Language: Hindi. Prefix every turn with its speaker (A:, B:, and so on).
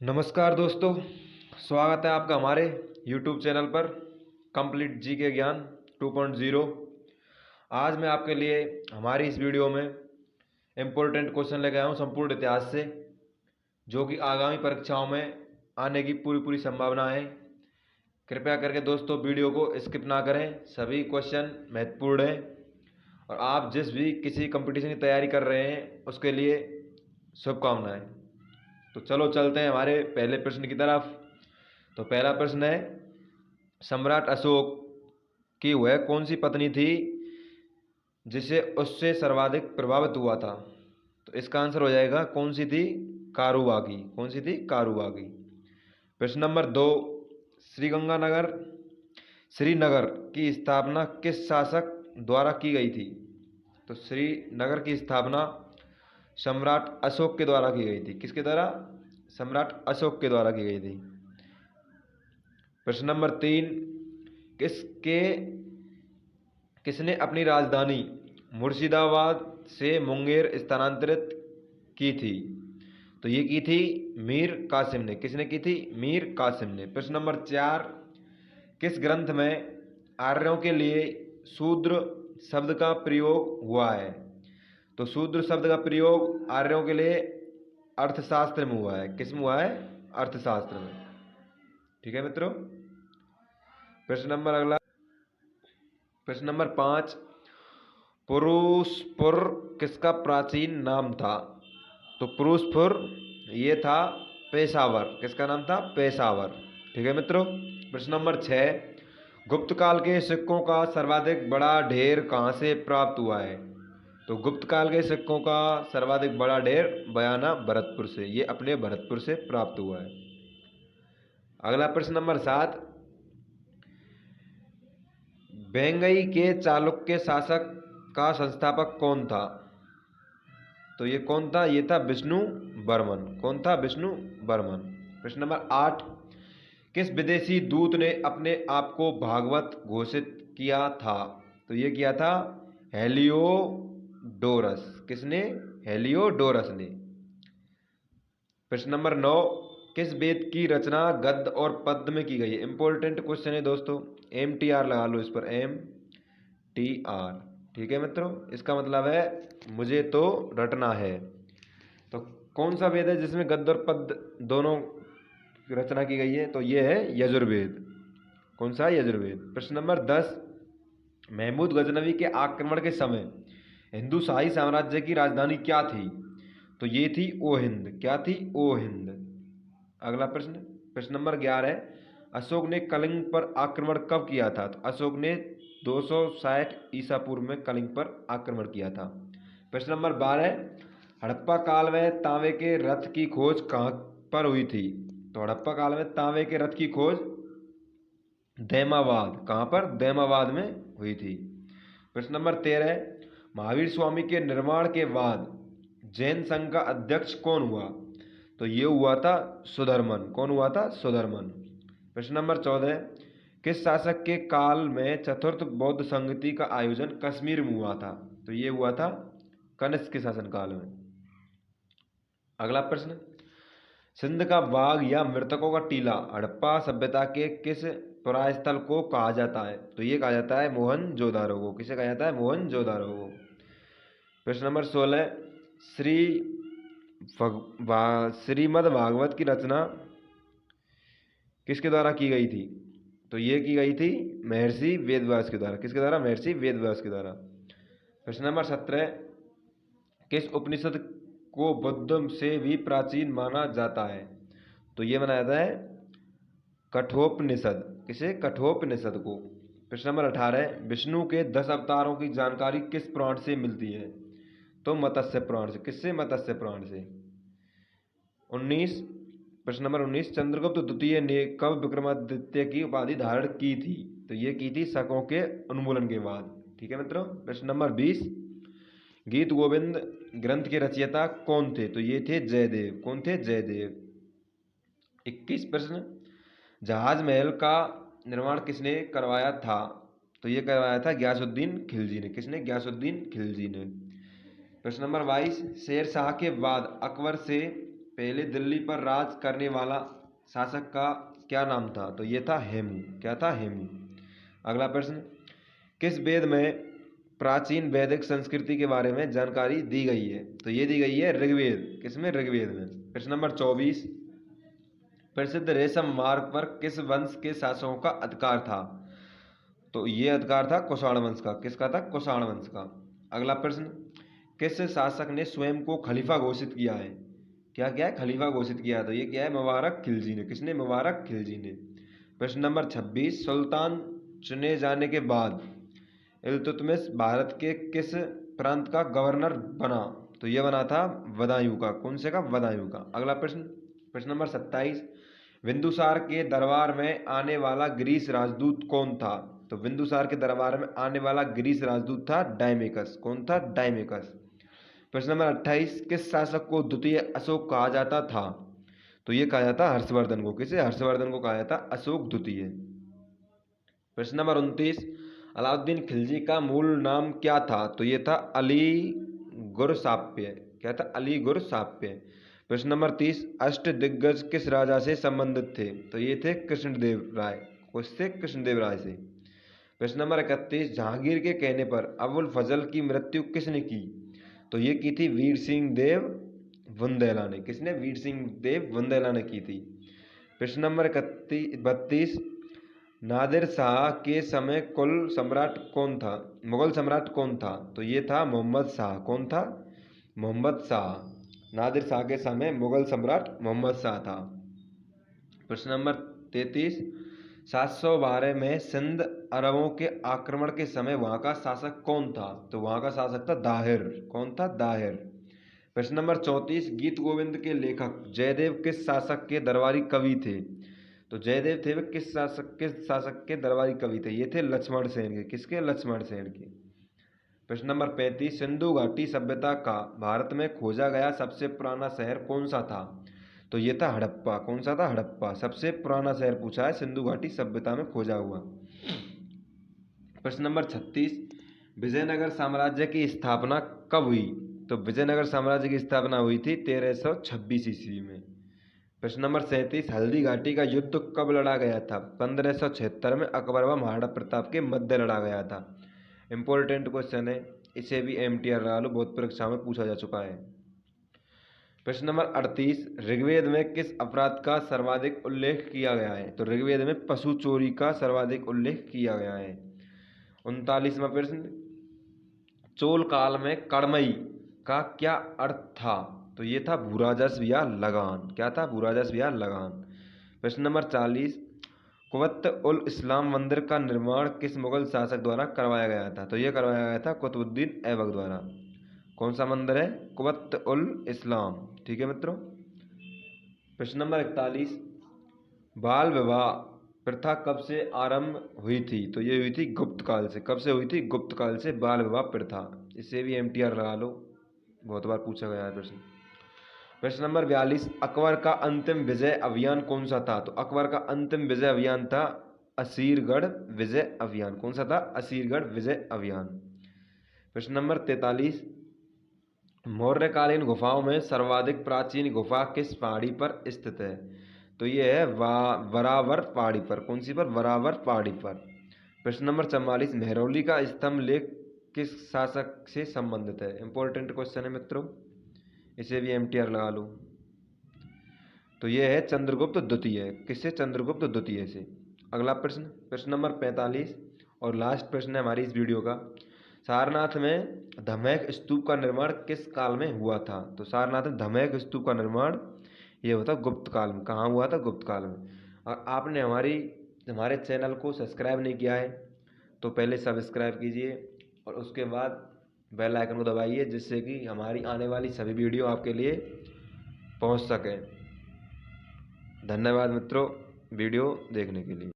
A: नमस्कार दोस्तों, स्वागत है आपका हमारे YouTube चैनल पर कंप्लीट जी के ज्ञान 2.0। आज मैं आपके लिए हमारी इस वीडियो में इम्पोर्टेंट क्वेश्चन लेके आया हूँ संपूर्ण इतिहास से, जो कि आगामी परीक्षाओं में आने की पूरी पूरी संभावना है। कृपया करके दोस्तों वीडियो को स्किप ना करें, सभी क्वेश्चन महत्वपूर्ण हैं और आप जिस भी किसी कंपटीशन की तैयारी कर रहे हैं उसके लिए शुभकामनाएं। तो चलो चलते हैं हमारे पहले प्रश्न की तरफ। तो पहला प्रश्न है, सम्राट अशोक की वह कौन सी पत्नी थी जिसे उससे सर्वाधिक प्रभावित हुआ था? तो इसका आंसर हो जाएगा कौन सी थी? कारुबागी। कौन सी थी? कारुबागी। प्रश्न नंबर 2, श्रीगंगानगर श्रीनगर की स्थापना किस शासक द्वारा की गई थी? तो श्रीनगर की स्थापना सम्राट अशोक के द्वारा की गई थी। किसके द्वारा? सम्राट अशोक के द्वारा की गई थी। प्रश्न नंबर 3, किसके किसने अपनी राजधानी मुर्शिदाबाद से मुंगेर स्थानांतरित की थी? तो ये की थी मीर कासिम ने। किसने की थी? मीर कासिम ने। प्रश्न नंबर 4, किस ग्रंथ में आर्यों के लिए शूद्र शब्द का प्रयोग हुआ है? तो शूद्र शब्द का प्रयोग आर्यों के लिए अर्थशास्त्र में हुआ है। किस में हुआ है? अर्थशास्त्र में। ठीक है मित्रों। प्रश्न नंबर 5, पुरुषपुर किसका प्राचीन नाम था? तो पुरुषपुर ये था पेशावर। किसका नाम था? पेशावर। ठीक है मित्रों। प्रश्न नंबर 6, गुप्त काल के सिक्कों का सर्वाधिक बड़ा ढेर कहाँ से प्राप्त हुआ है? तो गुप्त काल के सिक्कों का सर्वाधिक बड़ा ढेर बयाना भरतपुर से, ये अपने भरतपुर से प्राप्त हुआ है। अगला प्रश्न नंबर 7, वेंगई के चालुक्य शासक का संस्थापक कौन था? तो ये कौन था? ये था विष्णु बर्मन। कौन था? विष्णु बर्मन। प्रश्न नंबर 8, किस विदेशी दूत ने अपने आप को भागवत घोषित किया था? तो ये किया था हेलियोडोरस। किसने? हेलियोडोरस ने। प्रश्न नंबर 9, किस वेद की रचना गद्य और पद्य में की गई है? इंपॉर्टेंट क्वेश्चन है दोस्तों, MTR लगा लो इस पर, MTR। ठीक है मित्रों, इसका मतलब है मुझे तो रटना है। तो कौन सा वेद है जिसमें गद्य और पद्य दोनों रचना की गई है? तो ये है यजुर्वेद। कौन सा? यजुर्वेद। प्रश्न नंबर 10, महमूद गजनवी के आक्रमण के समय हिंदू शाही साम्राज्य की राजधानी क्या थी? तो ये थी ओहिंद। क्या थी? ओहिंद। अगला प्रश्न, प्रश्न नंबर 11, अशोक ने कलिंग पर आक्रमण कब किया था? तो अशोक ने 260 ईसा पूर्व में कलिंग पर आक्रमण किया था। प्रश्न नंबर 12, हड़प्पा काल में तांबे के रथ की खोज कहाँ पर हुई थी? तो हड़प्पा काल में तांबे के रथ की खोज दैमाबाद। कहाँ पर? दैमाबाद में हुई थी। प्रश्न नंबर 13, महावीर स्वामी के निर्माण के बाद जैन संघ का अध्यक्ष कौन हुआ? तो ये हुआ था सुधर्मन। कौन हुआ था? सुधर्मन। प्रश्न नंबर 14, किस शासक के काल में चतुर्थ बौद्ध संगति का आयोजन कश्मीर में हुआ था? तो ये हुआ था कनिष्क के शासन काल में। अगला प्रश्न, सिंध का बाघ या मृतकों का टीला हड़प्पा सभ्यता के किस पुरास्थल को कहा जाता है? तो ये कहा जाता है मोहनजोदारो को। किसे कहा जाता है? मोहनजोदारो को। प्रश्न नंबर 16, श्रीमद् भागवत की रचना किसके द्वारा की गई थी? तो ये की गई थी महर्षि वेदव्यास के द्वारा। किसके द्वारा? महर्षि वेदव्यास के द्वारा। प्रश्न नंबर 17, किस उपनिषद को बुद्ध से भी प्राचीन माना जाता है? तो ये माना जाता है कठोपनिषद। किसे? कठोपनिषद को। प्रश्न नंबर 18, विष्णु के 10 अवतारों की जानकारी किस पुराण से मिलती है? तो मत्स्य पुराण से। किससे? मत्स्य पुराण से। 19, प्रश्न नंबर 19, चंद्रगुप्त द्वितीय ने कब विक्रमादित्य की उपाधि धारण की थी? तो ये की थी शकों के उन्मूलन के बाद। ठीक है मित्रों। प्रश्न नंबर 20, गीत गोविंद ग्रंथ के रचयिता कौन थे? तो ये थे जयदेव। कौन थे? जयदेव। 21 प्रश्न, जहाज महल का निर्माण किसने करवाया था? तो ये करवाया था गयासुद्दीन खिलजी ने। किसने? गयासुद्दीन खिलजी ने। प्रश्न नंबर 22, शेर शाह के बाद अकबर से पहले दिल्ली पर राज करने वाला शासक का क्या नाम था? तो ये था हेमू। क्या था? हेमू। अगला प्रश्न, किस वेद में प्राचीन वैदिक संस्कृति के बारे में जानकारी दी गई है? तो ये दी गई है ऋग्वेद। किसमें? ऋग्वेद में। प्रश्न नंबर 24, प्रसिद्ध रेशम मार्ग पर किस वंश के शासकों का अधिकार था? तो ये अधिकार था कुषाण वंश का। किसका था? कुषाण वंश का। अगला प्रश्न, किस शासक ने स्वयं को खलीफा घोषित किया है? क्या क्या है? खलीफा घोषित किया। तो ये क्या है? मुबारक खिलजी ने। किसने? मुबारक खिलजी ने। प्रश्न नंबर 26, सुल्तान चुने जाने के बाद इल्तुतमिश भारत के किस प्रांत का गवर्नर बना? तो यह बना था बदायूं का। कौन से का? बदायूं का। अगला प्रश्न, प्रश्न नंबर 27, बिंदुसार के दरबार में आने वाला ग्रीस राजदूत कौन था? तो बिंदुसार के दरबार में आने वाला ग्रीस राजदूत था डायमेकस। कौन था? डायमेकस। प्रश्न नंबर 28, किस शासक को द्वितीय अशोक कहा जाता था? तो ये कहा जाता हर्षवर्धन को। किसे? हर्षवर्धन को कहा जाता अशोक द्वितीय। प्रश्न नंबर 29, अलाउद्दीन खिलजी का मूल नाम क्या था? तो ये था अली गुरसाप्य। क्या था? अली गुरसाप्य। प्रश्न नंबर 30, अष्टदिग्गज किस राजा से संबंधित थे? तो ये थे कृष्णदेव राय। किससे? कृष्णदेव राय से। प्रश्न नंबर 31, जहांगीर के कहने पर अबुल फजल की मृत्यु किसने की? तो ये की थी वीर सिंह देव बुंदेला ने। किसने? वीर सिंह देव बुंदेला ने की थी। प्रश्न नंबर 32, नादिर शाह के समय कुल सम्राट कौन था? मुगल सम्राट कौन था? तो ये था मोहम्मद शाह। कौन था? मोहम्मद शाह। नादिर शाह के समय मुगल सम्राट मोहम्मद शाह था। प्रश्न नंबर 33, 712 में सिंध अरबों के आक्रमण के समय वहां का शासक कौन था? तो वहां का शासक था दाहिर। कौन था? दाहिर। प्रश्न नंबर 34, गीत गोविंद के लेखक जयदेव किस शासक के दरबारी कवि थे? तो जयदेव थे वे किस शासक के दरबारी कवि थे? ये थे लक्ष्मण सेन के। किसके? लक्ष्मण सेन के। प्रश्न नंबर 35, सिंधु घाटी सभ्यता का भारत में खोजा गया सबसे पुराना शहर कौन सा था? तो ये था हड़प्पा। कौन सा था? हड़प्पा। सबसे पुराना शहर पूछा है सिंधु घाटी सभ्यता में खोजा हुआ। प्रश्न नंबर 36, विजयनगर साम्राज्य की स्थापना कब हुई? तो विजयनगर साम्राज्य की स्थापना हुई थी 1326 ईस्वी में। प्रश्न नंबर 37, हल्दी घाटी का युद्ध कब लड़ा गया था? 1576 में अकबर व महाराणा प्रताप के मध्य लड़ा गया था। इंपॉर्टेंट क्वेश्चन है, इसे भी MTR लगा लो, बहुत परीक्षा में पूछा जा चुका है। प्रश्न नंबर 38, ऋग्वेद में किस अपराध का सर्वाधिक उल्लेख किया गया है? तो ऋग्वेद में पशु चोरी का सर्वाधिक उल्लेख किया गया है। 39वां प्रश्न, चोल काल में कड़मई का क्या अर्थ था? तो ये था भूराजस्व या लगान। क्या था? भूराजस्व या लगान। प्रश्न नंबर 40, कुवत उल इस्लाम मंदिर का निर्माण किस मुगल शासक द्वारा करवाया गया था? तो यह करवाया गया था कुतुबुद्दीन ऐबक द्वारा। कौन सा मंदिर है? कुवत उल इस्लाम। ठीक है मित्रों। प्रश्न नंबर 41, बाल विवाह प्रथा कब से आरंभ हुई थी? तो ये हुई थी गुप्त काल से। कब से हुई थी? गुप्त काल से बाल विवाह प्रथा। इसे भी MTR लगा लो, बहुत बार पूछा गया है प्रश्न। प्रश्न नंबर 42, अकबर का अंतिम विजय अभियान कौन सा था? तो अकबर का अंतिम विजय अभियान था असीरगढ़ विजय अभियान। कौन सा था? असीरगढ़ विजय अभियान। प्रश्न नंबर 43, मौर्यकालीन गुफाओं में सर्वाधिक प्राचीन गुफा किस पहाड़ी पर स्थित है? तो ये है वरावर पहाड़ी पर। कौन सी पर? वरावर पहाड़ी पर। प्रश्न नंबर 44, मेहरौली का स्तंभ लेख किस शासक से संबंधित है? इंपॉर्टेंट क्वेश्चन है मित्रों, इसे भी MTR लगा लो। तो यह है चंद्रगुप्त द्वितीय। किससे? चंद्रगुप्त द्वितीय से। अगला प्रश्न, प्रश्न नंबर 45 और लास्ट प्रश्न है हमारी इस वीडियो का, सारनाथ में धमेक स्तूप का निर्माण किस काल में हुआ था? तो सारनाथ में धमेक स्तूप का निर्माण ये होता गुप्त काल में। कहाँ हुआ था? गुप्त काल में। और आपने हमारे चैनल को सब्सक्राइब नहीं किया है तो पहले सब्सक्राइब कीजिए और उसके बाद बेल आइकन को दबाइए, जिससे कि हमारी आने वाली सभी वीडियो आपके लिए पहुंच सकें। धन्यवाद मित्रों वीडियो देखने के लिए।